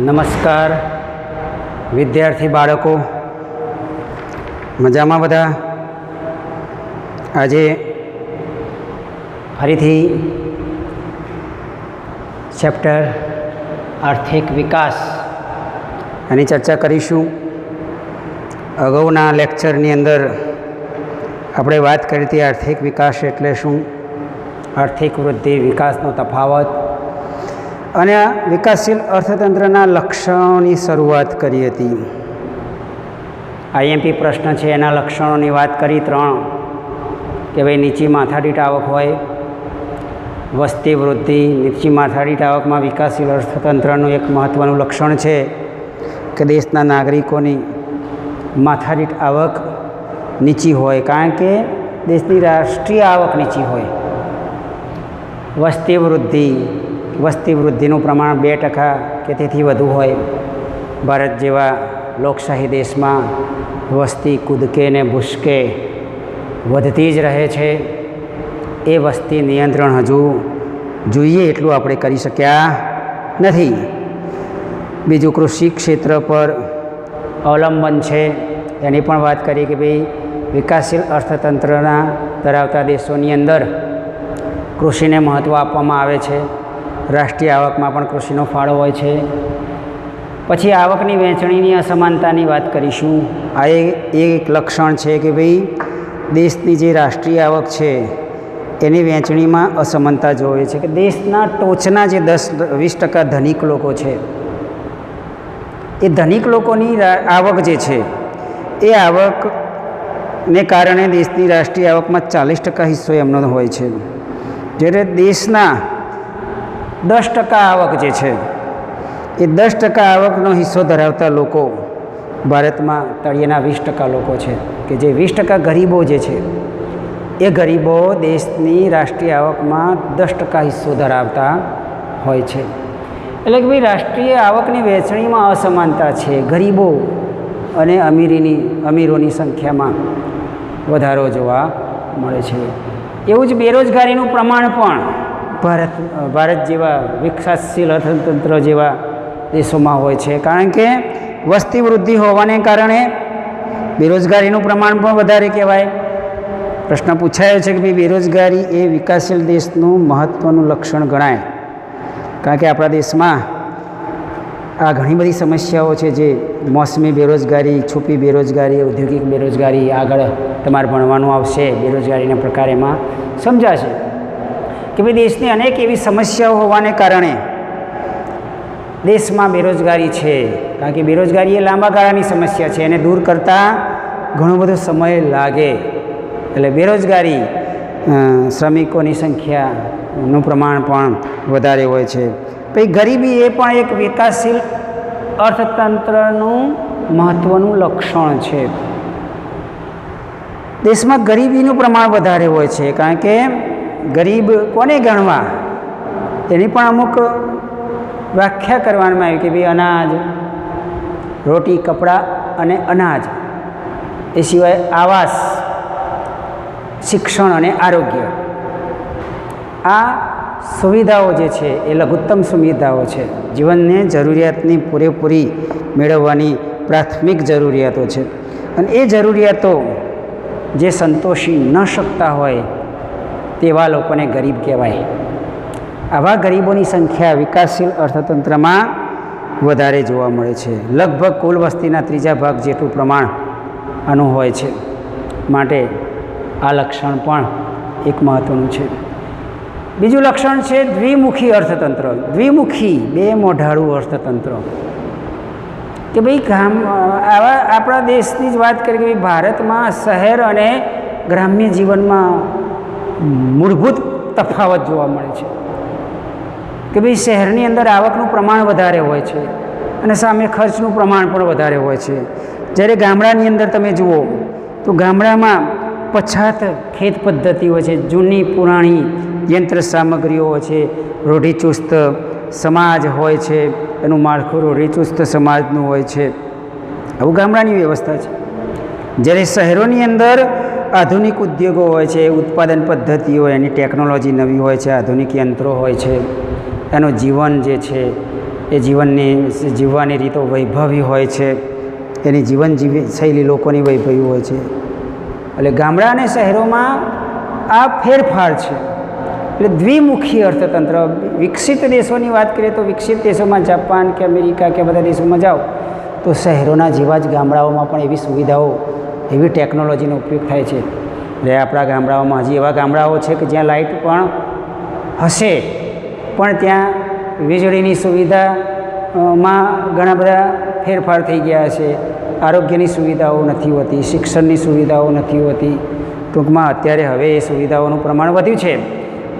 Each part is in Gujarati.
નમસ્કાર વિદ્યાર્થી બાળકો, મજામાં બધા? આજે ફરીથી ચેપ્ટર આર્થિક વિકાસ એની ચર્ચા કરીશું. અગાઉના લેક્ચરની અંદર આપણે વાત કરી હતી આર્થિક વિકાસ એટલે શું, આર્થિક વૃદ્ધિ, વિકાસનો તફાવત અને વિકાસશીલ અર્થતંત્રના લક્ષણોની શરૂઆત કરી હતી. આઈએમપી પ્રશ્ન છે એના લક્ષણોની વાત કરી 3 કે ભાઈ નીચી માથાદીઠ આવક હોય, વસ્તી વૃદ્ધિ. નીચી માથાદીઠ આવકમાં વિકાસશીલ અર્થતંત્રનું એક મહત્ત્વનું લક્ષણ છે કે દેશના નાગરિકોની માથાદીઠ આવક નીચી હોય, કારણ કે દેશની રાષ્ટ્રીય આવક નીચી હોય. વસ્તી વૃદ્ધિનું પ્રમાણ 2% કે તેથી વધુ હોય. ભારત જેવા લોકશાહી દેશમાં વસ્તી કૂદકે ને ભૂસકે વધતી જ રહે છે. એ વસ્તી નિયંત્રણ હજુ જોઈએ એટલું આપણે કરી શક્યા નથી. બીજું, કૃષિ ક્ષેત્ર પર અવલંબન છે એની પણ વાત કરી કે ભાઈ વિકાસશીલ અર્થતંત્રના ધરાવતા દેશોની અંદર કૃષિને મહત્ત્વ આપવામાં આવે છે. રાષ્ટ્રીય આવકમાં પણ કૃષિનો ફાળો હોય છે. પછી આવકની વહેંચણીની અસમાનતાની વાત કરીશું. આ એક લક્ષણ છે કે ભાઈ દેશની જે રાષ્ટ્રીય આવક છે એની વહેંચણીમાં અસમાનતા જોવે છે. કે દેશના ટોચના જે 10-20% ધનિક લોકો છે, એ ધનિક લોકોની આવક જે છે એ આવકને કારણે દેશની રાષ્ટ્રીય આવકમાં 40% હિસ્સો એમનો હોય છે. જ્યારે દેશના 10% આવક જે છે એ 10% આવકનો હિસ્સો ધરાવતા લોકો ભારતમાં તળિયેના 20% લોકો છે, કે જે 20% ગરીબો જે છે એ ગરીબો દેશની રાષ્ટ્રીય આવકમાં 10% હિસ્સો ધરાવતા હોય છે. એટલે કે ભાઈ રાષ્ટ્રીય આવકની વહેંચણીમાં અસમાનતા છે. ગરીબો અને અમીરોની સંખ્યામાં વધારો જોવા મળે છે. એવું જ બેરોજગારીનું પ્રમાણ પણ ભારત જેવા વિકાસશીલ અર્થતંત્ર જેવા દેશોમાં હોય છે, કારણ કે વસ્તી વૃદ્ધિ હોવાને કારણે બેરોજગારીનું પ્રમાણ પણ વધારે કહેવાય. પ્રશ્ન પૂછાયો છે કે ભાઈ બેરોજગારી એ વિકાસશીલ દેશનું મહત્ત્વનું લક્ષણ ગણાય, કારણ કે આપણા દેશમાં આ ઘણી બધી સમસ્યાઓ છે, જે મોસમી બેરોજગારી, છુપી બેરોજગારી, ઔદ્યોગિક બેરોજગારી. આગળ તમારે ભણવાનું આવશે, બેરોજગારીના પ્રકાર એમાં સમજાશે કે ભાઈ દેશની અનેક એવી સમસ્યાઓ હોવાને કારણે દેશમાં બેરોજગારી છે. કારણ કે બેરોજગારી એ લાંબા ગાળાની સમસ્યા છે, એને દૂર કરતાં ઘણો બધો સમય લાગે. એટલે બેરોજગારી, શ્રમિકોની સંખ્યાનું પ્રમાણ પણ વધારે હોય છે. પછી ગરીબી એ પણ એક વિકાસશીલ અર્થતંત્રનું મહત્ત્વનું લક્ષણ છે. દેશમાં ગરીબીનું પ્રમાણ વધારે હોય છે, કારણ કે ગરીબ કોને ગણવા તેની પણ અમુક વ્યાખ્યા કરવામાં આવી કે ભાઈ અનાજ, રોટી, કપડાં અને અનાજ, એ સિવાય આવાસ, શિક્ષણ અને આરોગ્ય. આ સુવિધાઓ જે છે એ લઘુત્તમ સુવિધાઓ છે, જીવનને જરૂરિયાતની પૂરેપૂરી મેળવવાની પ્રાથમિક જરૂરિયાતો છે. અને એ જરૂરિયાતો જે સંતોષી ન શકતા હોય તેવા લોકોને ગરીબ કહેવાય. આવા ગરીબોની સંખ્યા વિકાસશીલ અર્થતંત્રમાં વધારે જોવા મળે છે. લગભગ કુલ વસ્તીના 3 ભાગ જેટલું પ્રમાણ આનું હોય છે. માટે આ લક્ષણ પણ એક મહત્ત્વનું છે. બીજું લક્ષણ છે દ્વિમુખી અર્થતંત્ર. દ્વિમુખી, 2 મોઢાળું અર્થતંત્ર. કે ભાઈ આવા આપણા દેશની જ વાત કરીએ કે ભાઈ ભારતમાં શહેર અને ગ્રામ્ય જીવનમાં મૂળભૂત તફાવત જોવા મળે છે. કે ભાઈ શહેરની અંદર આવકનું પ્રમાણ વધારે હોય છે અને સામે ખર્ચનું પ્રમાણ પણ વધારે હોય છે. જ્યારે ગામડાની અંદર તમે જુઓ તો ગામડામાં પછાત ખેત પદ્ધતિ હોય છે, જૂની પુરાણી યંત્ર સામગ્રીઓ હોય છે, રૂઢિચુસ્ત સમાજ હોય છે, એનું માળખું રૂઢિચુસ્ત સમાજનું હોય છે. આવું ગામડાની વ્યવસ્થા છે. જ્યારે શહેરોની અંદર આધુનિક ઉદ્યોગો હોય છે, ઉત્પાદન પદ્ધતિઓ, એની ટેકનોલોજી નવી હોય છે, આધુનિક યંત્રો હોય છે, એનું જીવન જે છે એ જીવવાની રીતો વૈભવી હોય છે, એની જીવન શૈલી લોકોની વૈભવી હોય છે. એટલે ગામડા અને શહેરોમાં આ ફેરફાર છે. એટલે દ્વિમુખી અર્થતંત્ર. વિકસિત દેશોની વાત કરીએ તો વિકસિત દેશોમાં જાપાન કે અમેરિકા કે બધા દેશોમાં જાઓ તો શહેરોના જેવા જ ગામડાઓમાં પણ એવી સુવિધાઓ, એવી ટેકનોલોજીનો ઉપયોગ થાય છે. એટલે આપણા ગામડાઓમાં હજી એવા ગામડાઓ છે કે જ્યાં લાઇટ પણ હશે પણ ત્યાં વીજળીની સુવિધામાં ઘણા બધા ફેરફાર થઈ ગયા છે. આરોગ્યની સુવિધાઓ નથી હોતી, શિક્ષણની સુવિધાઓ નથી હોતી. ટૂંકમાં અત્યારે હવે એ સુવિધાઓનું પ્રમાણ વધ્યું છે,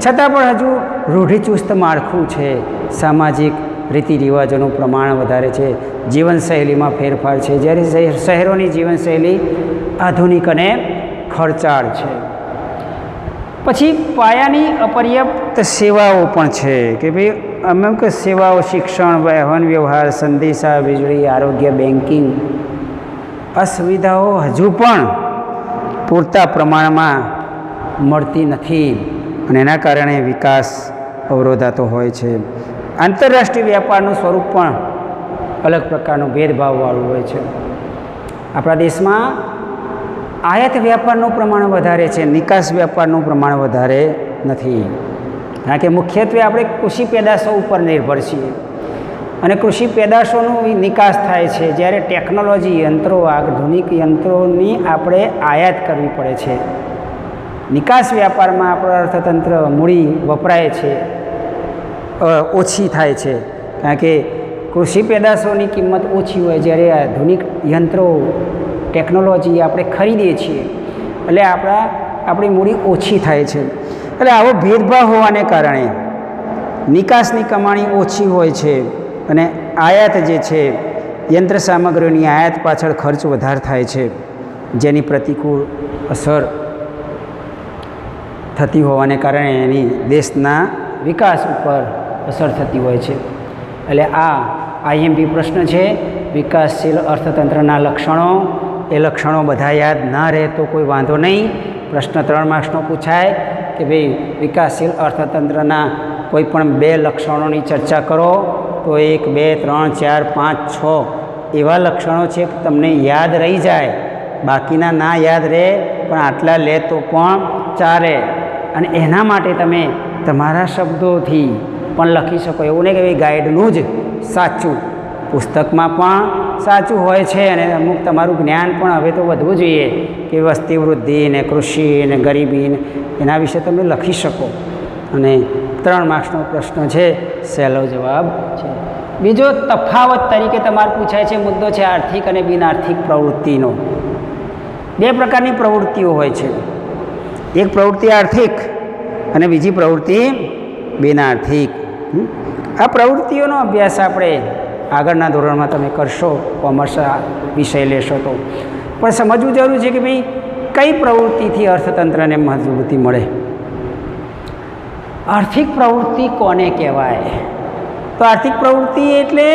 છતાં પણ હજુ રૂઢિચુસ્ત માળખું છે. સામાજિક રીતિ રિવાજોનું પ્રમાણ વધારે છે, જીવનશૈલીમાં ફેરફાર છે, જ્યારે શહેરોની જીવનશૈલી આધુનિક અને ખર્ચાળ છે. પછી પાયાની અપર્યાપ્ત સેવાઓ પણ છે કે ભાઈ અમુક સેવાઓ, શિક્ષણ, વાહન વ્યવહાર, સંદેશા, વીજળી, આરોગ્ય, બેન્કિંગ, આ સુવિધાઓ હજુ પણ પૂરતા પ્રમાણમાં મળતી નથી અને એના કારણે વિકાસ અવરોધાતો હોય છે. આંતરરાષ્ટ્રીય વ્યાપારનું સ્વરૂપ પણ અલગ પ્રકારનું ભેદભાવવાળું હોય છે. આપણા દેશમાં આયાત વ્યાપારનું પ્રમાણ વધારે છે, નિકાસ વ્યાપારનું પ્રમાણ વધારે નથી. કારણ કે મુખ્યત્વે આપણે કૃષિ પેદાશો ઉપર નિર્ભર છીએ અને કૃષિ પેદાશોનું નિકાસ થાય છે, જ્યારે ટેકનોલોજી, યંત્રો, આધુનિક યંત્રોની આપણે આયાત કરવી પડે છે. નિકાસ વ્યાપારમાં આપણું અર્થતંત્ર મૂડી વપરાય છે, ઓછી થાય છે, કારણ કે કૃષિ પેદાશોની કિંમત ઓછી હોય, જ્યારે આધુનિક યંત્રો, ટેકનોલોજી આપણે ખરીદીએ છીએ એટલે આપણી મૂડી ઓછી થાય છે. એટલે આવો ભેદભાવ હોવાને કારણે નિકાસની કમાણી ઓછી હોય છે અને આયાત જે છે, યંત્ર સામગ્રીની આયાત પાછળ ખર્ચ વધારે થાય છે, જેની પ્રતિકૂળ અસર થતી હોવાને કારણે એની દેશના વિકાસ ઉપર અસર થતી હોય છે. એટલે આ આઈએમપી પ્રશ્ન છે, વિકાસશીલ અર્થતંત્રના લક્ષણો. એ લક્ષણો બધા યાદ ના રહે તો કોઈ વાંધો નહીં. પ્રશ્ન 3 માર્ક્સનો પૂછાય કે ભાઈ વિકાસશીલ અર્થતંત્રના કોઈ પણ 2 લક્ષણોની ચર્ચા કરો તો 1, 2, 3, 4, 5, 6 એવા લક્ષણો છે કે તમને યાદ રહી જાય. બાકીના ના યાદ રહે પણ આટલા લે તો પણ ચાલે. અને એના માટે તમે તમારા શબ્દોથી પણ લખી શકો. એવું નહીં કે ભાઈ ગાઈડનું જ સાચું, પુસ્તકમાં પણ સાચું હોય છે અને અમુક તમારું જ્ઞાન પણ હવે તો વધવું જોઈએ કે વસ્તી વૃદ્ધિ ને કૃષિ ને ગરીબી ને એના વિશે તમે લખી શકો. અને 3 માર્ક્સનો પ્રશ્ન છે, સહેલો જવાબ છે. બીજો તફાવત તરીકે તમારે પૂછાય છે મુદ્દો છે આર્થિક અને બિનઆર્થિક પ્રવૃત્તિનો. 2 પ્રકારની પ્રવૃત્તિઓ હોય છે, એક પ્રવૃત્તિ આર્થિક અને બીજી પ્રવૃત્તિ બિનઆર્થિક. આ પ્રવૃત્તિઓનો અભ્યાસ આપણે આગળના ધોરણમાં તમે કરશો, કોમર્સ વિષય લેશો તો. પણ સમજવું જરૂર છે કે ભાઈ કઈ પ્રવૃત્તિથી અર્થતંત્રને મજબૂતી મળે. આર્થિક પ્રવૃત્તિ કોને કહેવાય? તો આર્થિક પ્રવૃત્તિ એટલે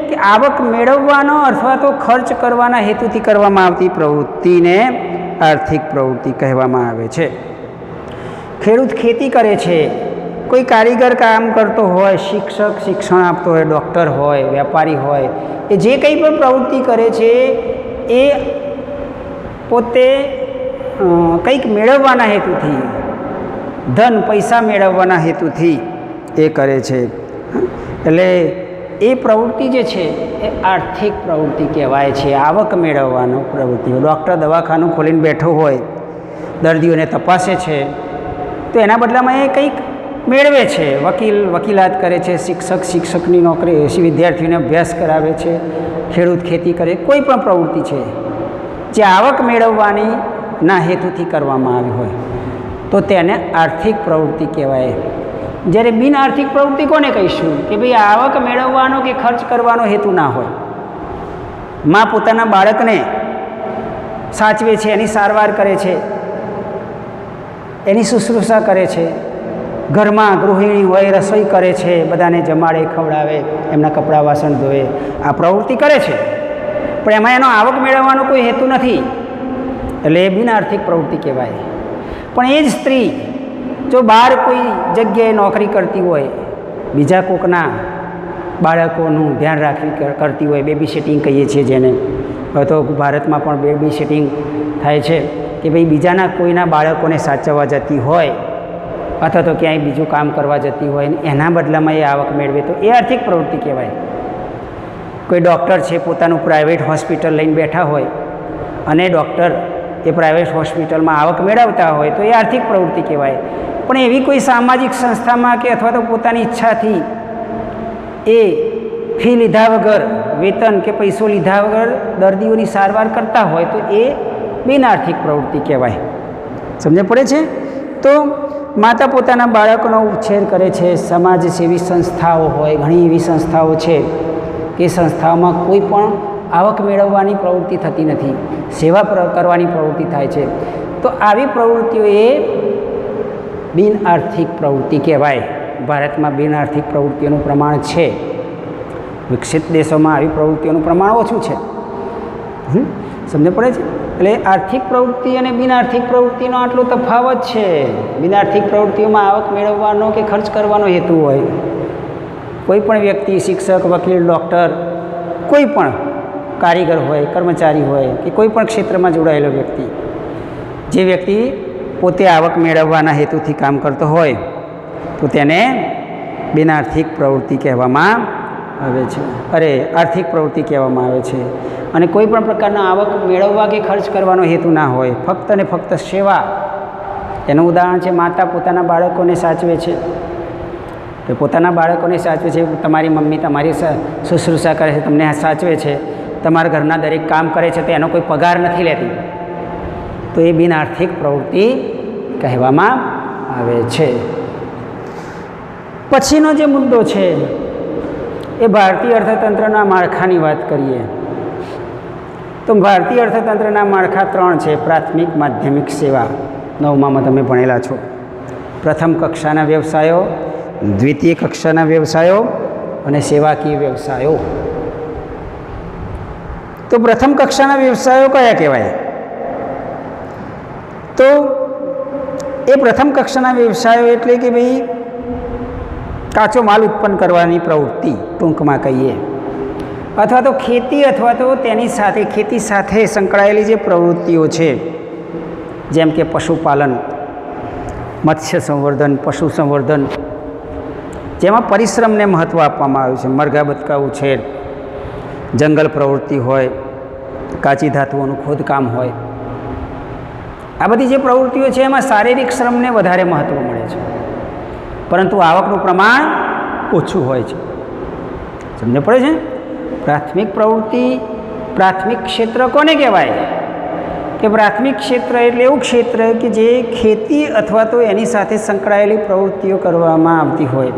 કે આવક મેળવવાનો અથવા તો ખર્ચ કરવાના હેતુથી કરવામાં આવતી પ્રવૃત્તિને આર્થિક પ્રવૃત્તિ કહેવામાં આવે છે. ખેડૂત ખેતી કરે છે, કોઈ કારીગર કામ કરતો હોય, શિક્ષક શિક્ષણ આપતો હોય, ડૉક્ટર હોય, વેપારી હોય, એ જે કંઈ પણ પ્રવૃત્તિ કરે છે એ પોતે કંઈક મેળવવાના હેતુથી, ધન પૈસા મેળવવાના હેતુથી એ કરે છે. એટલે એ પ્રવૃત્તિ જે છે એ આર્થિક પ્રવૃત્તિ કહેવાય છે. આવક મેળવવાનો પ્રવૃત્તિ. ડૉક્ટર દવાખાનું ખોલીને બેઠો હોય, દર્દીઓને તપાસે છે તો એના બદલામાં એ કંઈક મેળવે છે. વકીલ વકીલાત કરે છે, શિક્ષક શિક્ષકની નોકરી, વિદ્યાર્થીઓને અભ્યાસ કરાવે છે, ખેડૂત ખેતી કરે. કોઈ પણ પ્રવૃત્તિ છે જે આવક મેળવવાની ના હેતુથી કરવામાં આવી હોય તો તેને આર્થિક પ્રવૃત્તિ કહેવાય. જ્યારે બિનઆર્થિક પ્રવૃત્તિ કોને કહીશું? કે ભાઈ આવક મેળવવાનો કે ખર્ચ કરવાનો હેતુ ના હોય. મા પોતાના બાળકને સાચવે છે, એની સારવાર કરે છે, એની શુશ્રૂષા કરે છે, ઘરમાં ગૃહિણી હોય રસોઈ કરે છે, બધાને જમાડે, ખવડાવે, એમના કપડાં વાસણ ધોવે, આ પ્રવૃત્તિ કરે છે. પણ એમાં એનો આવક મેળવવાનો કોઈ હેતુ નથી, એટલે એ બિનઆર્થિક પ્રવૃત્તિ કહેવાય. પણ એ જ સ્ત્રી જો બહાર કોઈ જગ્યાએ નોકરી કરતી હોય બીજા કોકના બાળકોનું ધ્યાન રાખી કરતી હોય, બેબી સિટિંગ કહીએ છીએ જેને. હવે તો ભારતમાં પણ બેબી સિટિંગ થાય છે કે ભાઈ બીજાના કોઈના બાળકોને સાચવવા જતી હોય અથવા તો ક્યાંય બીજું કામ કરવા જતી હોય ને એના બદલામાં એ આવક મેળવે તો એ આર્થિક પ્રવૃત્તિ કહેવાય. કોઈ ડૉક્ટર છે, પોતાનું પ્રાઇવેટ હોસ્પિટલ લઈને બેઠા હોય અને ડૉક્ટર એ પ્રાઇવેટ હોસ્પિટલમાં આવક મેળવતા હોય તો એ આર્થિક પ્રવૃત્તિ કહેવાય. પણ એવી કોઈ સામાજિક સંસ્થામાં કે અથવા તો પોતાની ઈચ્છાથી એ ફી લીધા વગર, વેતન કે પૈસો લીધા વગર દર્દીઓની સારવાર કરતા હોય તો એ બિન આર્થિક પ્રવૃત્તિ કહેવાય. સમજ પડે છે? તો માતા પોતાના બાળકોનો ઉછેર કરે છે. સમાજસેવી સંસ્થાઓ હોય, ઘણી એવી સંસ્થાઓ છે કે સંસ્થાઓમાં કોઈ પણ આવક મેળવવાની પ્રવૃત્તિ થતી નથી, સેવા કરવાની પ્રવૃત્તિ થાય છે. તો આવી પ્રવૃત્તિઓ એ બિન આર્થિક પ્રવૃત્તિ કહેવાય. ભારતમાં બિન આર્થિક પ્રવૃત્તિઓનું પ્રમાણ છે, વિકસિત દેશોમાં આવી પ્રવૃત્તિઓનું પ્રમાણ ઓછું છે. સમજ પડે છે? એટલે આર્થિક પ્રવૃત્તિ અને બિન આર્થિક પ્રવૃત્તિનો આટલો તફાવત છે. બિન આર્થિક પ્રવૃત્તિઓમાં આવક મેળવવાનો કે ખર્ચ કરવાનો હેતુ હોય. કોઈ પણ વ્યક્તિ, શિક્ષક, વકીલ, ડૉક્ટર, કોઈ પણ કારીગર હોય, કર્મચારી હોય કે કોઈ પણ ક્ષેત્રમાં જોડાયેલો વ્યક્તિ, જે વ્યક્તિ પોતે આવક મેળવવાના હેતુથી કામ કરતો હોય તો તેને બિન આર્થિક પ્રવૃત્તિ કહેવામાં આવે છે. આર્થિક પ્રવૃત્તિ કહેવામાં આવે છે. અને કોઈ પણ પ્રકારના આવક મેળવવા કે ખર્ચ કરવાનો હેતુ ના હોય, ફક્ત ને ફક્ત સેવા. એનું ઉદાહરણ છે માતા પોતાના બાળકોને સાચવે છે. તો પોતાના બાળકોને સાચવે છે. તમારી મમ્મી તમારી શુશ્રૂષા કરે છે, તમને સાચવે છે, તમારા ઘરના દરેક કામ કરે છે, તો એનો કોઈ પગાર નથી લેતી, તો એ બિન આર્થિક પ્રવૃત્તિ કહેવામાં આવે છે. પછીનો જે મુદ્દો છે એ ભારતીય અર્થતંત્રના માળખાની વાત કરીએ તો ભારતીય અર્થતંત્રના માળખા 3 છે. પ્રાથમિક, માધ્યમિક, સેવા. 9મામાં તમે ભણેલા છો. પ્રથમ કક્ષાના વ્યવસાયો, દ્વિતીય કક્ષાના વ્યવસાયો અને સેવાકીય વ્યવસાયો. તો પ્રથમ કક્ષાના વ્યવસાયો કયા કહેવાય? તો એ પ્રથમ કક્ષાના વ્યવસાયો એટલે કે ભાઈ કાચો માલ ઉત્પન્ન કરવાની પ્રવૃત્તિ, ટૂંકમાં કહીએ, અથવા તો ખેતી અથવા તો તેની સાથે, ખેતી સાથે સંકળાયેલી જે પ્રવૃત્તિઓ છે, જેમ કે પશુપાલન, મત્સ્ય સંવર્ધન, પશુ સંવર્ધન, જેમાં પરિશ્રમને મહત્ત્વ આપવામાં આવ્યું છે. મરઘા બતકા ઉછેર, જંગલ પ્રવૃત્તિ હોય, કાચી ધાતુઓનું ખોદકામ હોય, આ બધી જે પ્રવૃત્તિઓ છે એમાં શારીરિક શ્રમને વધારે મહત્ત્વ મળે છે, પરંતુ આવકનું પ્રમાણ ઓછું હોય છે. સમજ પડે છે? પ્રાથમિક પ્રવૃત્તિ, પ્રાથમિક ક્ષેત્ર કોને કહેવાય? કે પ્રાથમિક ક્ષેત્ર એટલે એવું ક્ષેત્ર કે જે ખેતી અથવા તો એની સાથે સંકળાયેલી પ્રવૃત્તિઓ કરવામાં આવતી હોય.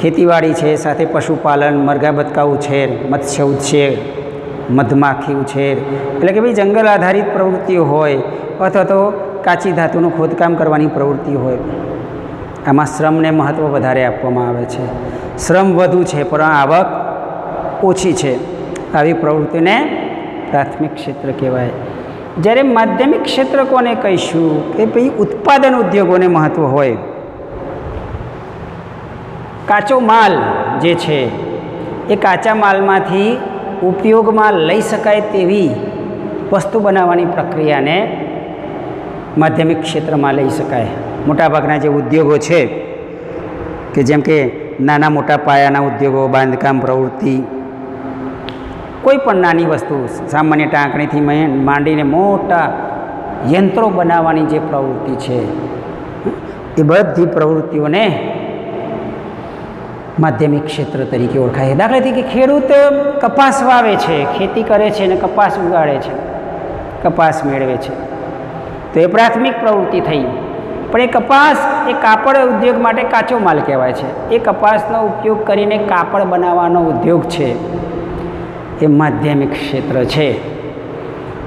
ખેતીવાડી છે, સાથે પશુપાલન, મરઘા બતકા ઉછેર, મત્સ્ય ઉછેર, મધમાખી ઉછેર, એટલે કે ભાઈ જંગલ આધારિત પ્રવૃત્તિઓ હોય અથવા તો કાચી ધાતુનું ખોદકામ કરવાની પ્રવૃત્તિ હોય. આમાં શ્રમને મહત્ત્વ વધારે આપવામાં આવે છે. શ્રમ વધુ છે પણ આવક ઓછી છે. આવી પ્રવૃત્તિને પ્રાથમિક ક્ષેત્ર કહેવાય. જ્યારે માધ્યમિક ક્ષેત્ર કોને કહીશું? કે ભાઈ ઉત્પાદન ઉદ્યોગોને મહત્ત્વ હોય. કાચો માલ જે છે એ કાચા માલમાંથી ઉપયોગમાં લઈ શકાય તેવી વસ્તુ બનાવવાની પ્રક્રિયાને માધ્યમિક ક્ષેત્રમાં લઈ શકાય. મોટાભાગના જે ઉદ્યોગો છે કે જેમ કે નાના મોટા પાયાના ઉદ્યોગો, બાંધકામ પ્રવૃત્તિ, કોઈ પણ નાની વસ્તુ, સામાન્ય ટાંકણીથી માંડીને મોટા યંત્રો બનાવવાની જે પ્રવૃત્તિ છે એ બધી પ્રવૃત્તિઓને માધ્યમિક ક્ષેત્ર તરીકે ઓળખાય. દાખલા તરીકે ખેડૂત કપાસ વાવે છે, ખેતી કરે છે અને કપાસ ઉગાડે છે, કપાસ મેળવે છે, તો એ પ્રાથમિક પ્રવૃત્તિ થઈ. પણ એ કપાસ એ કાપડ ઉદ્યોગ માટે કાચો માલ કહેવાય છે. એ કપાસનો ઉપયોગ કરીને કાપડ બનાવવાનો ઉદ્યોગ છે, એ માધ્યમિક ક્ષેત્ર છે.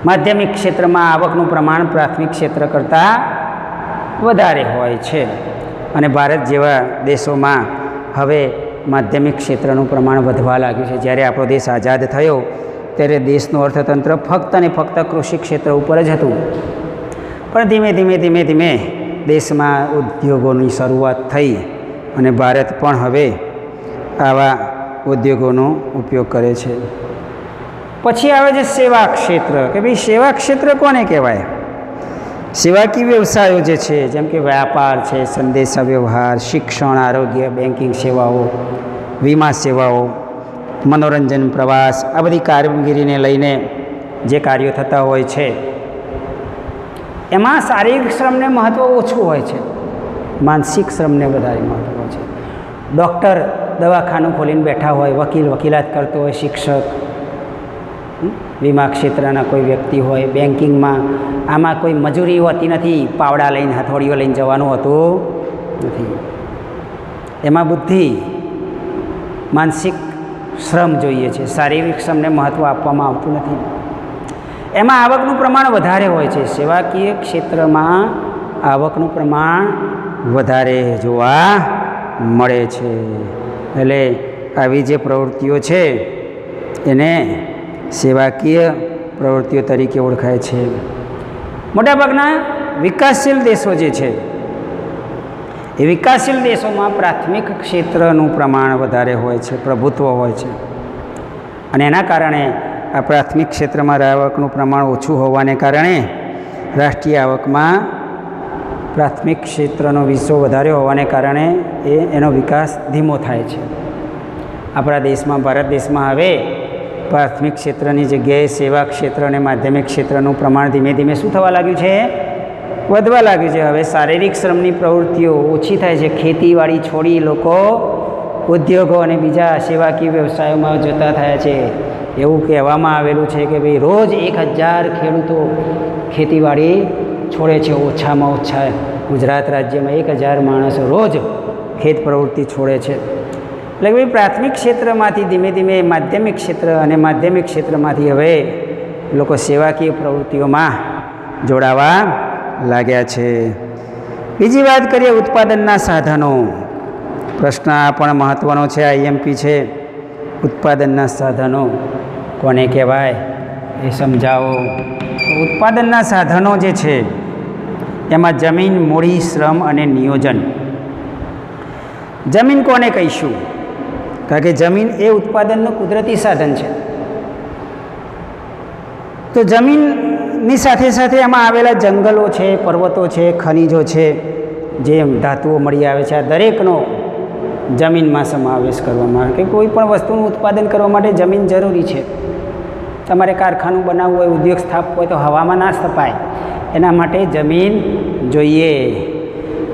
માધ્યમિક ક્ષેત્રમાં આવકનું પ્રમાણ પ્રાથમિક ક્ષેત્ર કરતાં વધારે હોય છે. અને ભારત જેવા દેશોમાં હવે માધ્યમિક ક્ષેત્રનું પ્રમાણ વધવા લાગ્યું છે. જ્યારે આપણો દેશ આઝાદ થયો ત્યારે દેશનું અર્થતંત્ર ફક્ત અને ફક્ત કૃષિ ક્ષેત્ર ઉપર જ હતું. પણ ધીમે ધીમે દેશમાં ઉદ્યોગોની શરૂઆત થઈ અને ભારત પણ હવે આવા ઉદ્યોગોનો ઉપયોગ કરે છે. પછી આવે છે સેવા ક્ષેત્ર, કે ભાઈ સેવા ક્ષેત્ર કોને કહેવાય? સેવાકીય વ્યવસાયો જે છે, જેમ કે વ્યાપાર છે, સંદેશા વ્યવહાર, શિક્ષણ, આરોગ્ય, બેન્કિંગ સેવાઓ, વીમા સેવાઓ, મનોરંજન, પ્રવાસ, આ બધી કામગીરીને લઈને જે કાર્યો થતા હોય છે એમાં શારીરિક શ્રમને મહત્ત્વ ઓછું હોય છે, માનસિક શ્રમને વધારે મહત્ત્વ હોય છે. ડૉક્ટર દવાખાનું ખોલીને બેઠા હોય, વકીલ વકીલાત કરતો હોય, શિક્ષક, વીમા ક્ષેત્રના કોઈ વ્યક્તિ હોય, બેન્કિંગમાં આમાં કોઈ મજૂરી હોતી નથી, પાવડા લઈને હથોડીઓ લઈને જવાનું હોતું નથી. એમાં બુદ્ધિ, માનસિક શ્રમ જોઈએ છે, શારીરિક શ્રમને મહત્ત્વ આપવામાં આવતું નથી. એમાં આવકનું પ્રમાણ વધારે હોય છે. સેવાકીય ક્ષેત્રમાં આવકનું પ્રમાણ વધારે જોવા મળે છે. એટલે આવી જે પ્રવૃત્તિઓ છે એને સેવાકીય પ્રવૃત્તિઓ તરીકે ઓળખાય છે. મોટાભાગના વિકાસશીલ દેશો જે છે એ વિકાસશીલ દેશોમાં પ્રાથમિક ક્ષેત્રનું પ્રમાણ વધારે હોય છે, પ્રભુત્વ હોય છે. અને એના કારણે આ પ્રાથમિક ક્ષેત્રમાં આવકનું પ્રમાણ ઓછું હોવાને કારણે રાષ્ટ્રીય આવકમાં પ્રાથમિક ક્ષેત્રનો વિષય વધારે હોવાને કારણે એનો વિકાસ ધીમો થાય છે. આપણા દેશમાં, ભારત દેશમાં હવે પ્રાથમિક ક્ષેત્રની જગ્યાએ સેવા ક્ષેત્ર અને માધ્યમિક ક્ષેત્રનું પ્રમાણ ધીમે ધીમે શું થવા લાગ્યું છે? વધવા લાગ્યું છે. હવે શારીરિક શ્રમની પ્રવૃત્તિઓ ઓછી થાય છે. ખેતીવાડી છોડી લોકો ઉદ્યોગો અને બીજા સેવાકીય વ્યવસાયોમાં જતા થયા છે. એવું કહેવામાં આવેલું છે કે ભાઈ રોજ 1000 ખેડૂતો ખેતીવાડી છોડે છે. ઓછામાં ઓછા ગુજરાત રાજ્યમાં 1000 માણસો રોજ ખેત પ્રવૃત્તિ છોડે છે. એટલે ભાઈ પ્રાથમિક ક્ષેત્રમાંથી ધીમે ધીમે માધ્યમિક ક્ષેત્ર અને માધ્યમિક ક્ષેત્રમાંથી હવે લોકો સેવાકીય પ્રવૃત્તિઓમાં જોડાવા લાગ્યા છે. બીજી વાત કરીએ ઉત્પાદનના સાધનો. પ્રશ્ન આ પણ મહત્ત્વનો છે, આઈએમપી છે. ઉત્પાદનના સાધનો કોને કહેવાય એ સમજાવો. ઉત્પાદનના સાધનો જે છે એમાં જમીન, મૂડી, શ્રમ અને નિયોજન. જમીન કોને કહીશું? કારણ કે જમીન એ ઉત્પાદનનું કુદરતી સાધન છે. તો જમીનની સાથે સાથે એમાં આવેલા જંગલો છે, પર્વતો છે, ખનિજો છે, જે ધાતુઓ મળી આવે છે, આ દરેકનો જમીનમાં સમાવેશ કરવામાં આવે. કે કોઈ પણ વસ્તુનું ઉત્પાદન કરવા માટે જમીન જરૂરી છે. તમારે કારખાનું બનાવવું હોય, ઉદ્યોગ સ્થાપવો હોય તો હવામાં ના સ્થપાય, એના માટે જમીન જોઈએ.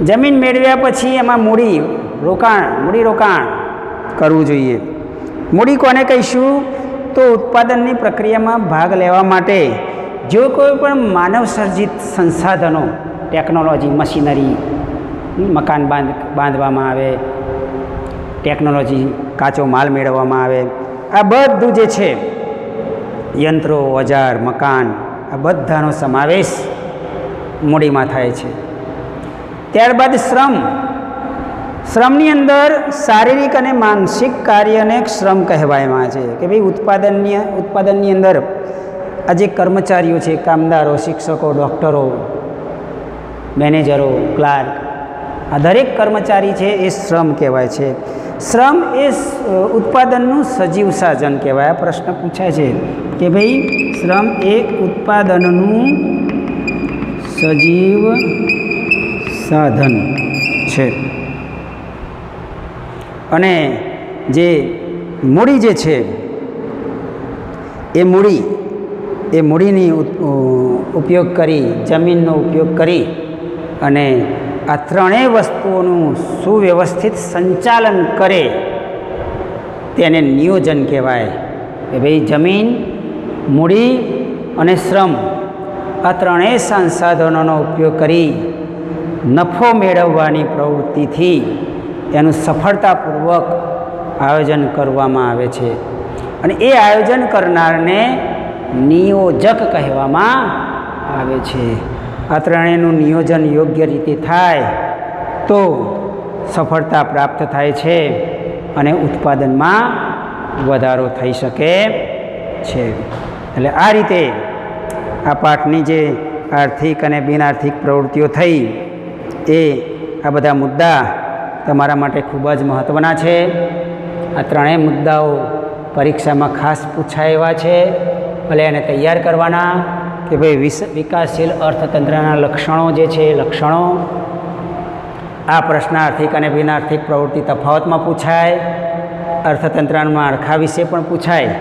જમીન મેળવ્યા પછી એમાં મૂડી રોકાણ કરવું જોઈએ. મૂડી કોને કહીશું? તો ઉત્પાદનની પ્રક્રિયામાં ભાગ લેવા માટે જો કોઈ પણ માનવ સર્જિત સંસાધનો, ટેકનોલોજી, મશીનરી, મકાન બાંધવામાં આવે, ટેકનોલોજી, કાચો માલ મેળવવામાં આવે, આ બધું જે છે યંત્રો, ઓજાર, મકાન, આ બધાનો સમાવેશ મૂડીમાં થાય છે. ત્યારબાદ શ્રમની અંદર શારીરિક અને માનસિક કાર્યને શ્રમ કહેવામાં છે. કે ભાઈ ઉત્પાદનની અંદર આ જે કર્મચારીઓ છે, કામદારો, શિક્ષકો, ડૉક્ટરો, મેનેજરો, ક્લાર્ક, આ દરેક કર્મચારી છે એ શ્રમ કહેવાય છે. શ્રમ એ ઉત્પાદનનું સજીવ સાધન કહેવાય. આ પ્રશ્ન પૂછાય છે કે ભાઈ શ્રમ એ ઉત્પાદનનું સજીવ સાધન છે. અને જે મૂડી જે છે એ મૂડીની ઉપયોગ કરી, જમીનનો ઉપયોગ કરી અને આ ત્રણેય વસ્તુઓનું સુવ્યવસ્થિત સંચાલન કરે તેને નિયોજન કહેવાય. કે ભાઈ જમીન, મૂડી અને શ્રમ આ ત્રણેય સંસાધનોનો ઉપયોગ કરી નફો મેળવવાની પ્રવૃત્તિથી એનું સફળતાપૂર્વક આયોજન કરવામાં આવે છે. અને એ આયોજન કરનારને નિયોજક કહેવામાં આવે છે. આ ત્રણેયનું નિયોજન યોગ્ય રીતે થાય તો સફળતા પ્રાપ્ત થાય છે અને ઉત્પાદનમાં વધારો થઈ શકે છે. એટલે આ રીતે આ પાઠની જે આર્થિક અને બિનઆર્થિક પ્રવૃત્તિઓ થઈ એ આ બધા મુદ્દા તમારા માટે ખૂબ જ મહત્ત્વના છે. આ ત્રણેય મુદ્દાઓ પરીક્ષામાં ખાસ પૂછાય એવા છે. એટલે એને તૈયાર કરવાના કે ભાઈ વિકાસશીલ અર્થતંત્રના લક્ષણો જે છે એ લક્ષણો આ પ્રશ્ન આર્થિક અને બિનઆર્થિક પ્રવૃત્તિ તફાવતમાં પૂછાય. અર્થતંત્રના માળખા વિશે પણ પૂછાય.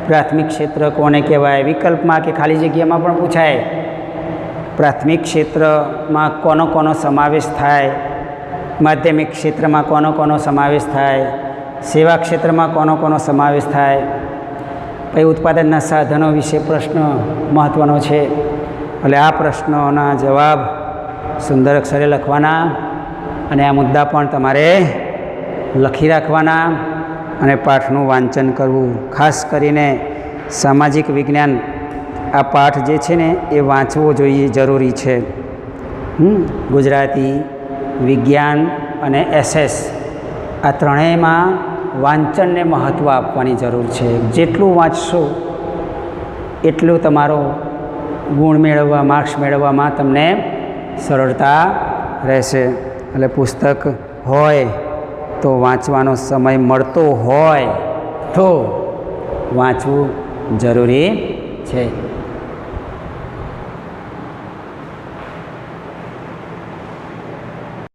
પ્રાથમિક ક્ષેત્ર કોને કહેવાય વિકલ્પમાં કે ખાલી જગ્યામાં પણ પૂછાય. પ્રાથમિક ક્ષેત્રમાં કોનો સમાવેશ થાય, માધ્યમિક ક્ષેત્રમાં કોનો સમાવેશ થાય, સેવા ક્ષેત્રમાં કોનો સમાવેશ થાય. પછી ઉત્પાદનના સાધનો વિશે પ્રશ્ન મહત્ત્વનો છે. એટલે આ પ્રશ્નોના જવાબ સુંદર અક્ષરે લખવાના અને આ મુદ્દા પણ તમારે લખી રાખવાના અને પાઠનું વાંચન કરવું. ખાસ કરીને સામાજિક વિજ્ઞાન આ પાઠ જે છે ને એ વાંચવો જોઈએ, જરૂરી છે. ગુજરાતી, વિજ્ઞાન અને એસએસ આ ત્રણેયમાં વાંચનને મહત્ત્વ આપવાની જરૂર છે. જેટલું વાંચશો એટલું તમારો ગુણ મેળવવા, માર્ક્સ મેળવવામાં તમને સરળતા રહેશે. એટલે પુસ્તક હોય તો વાંચવાનો સમય મળતો હોય તો વાંચવું જરૂરી છે.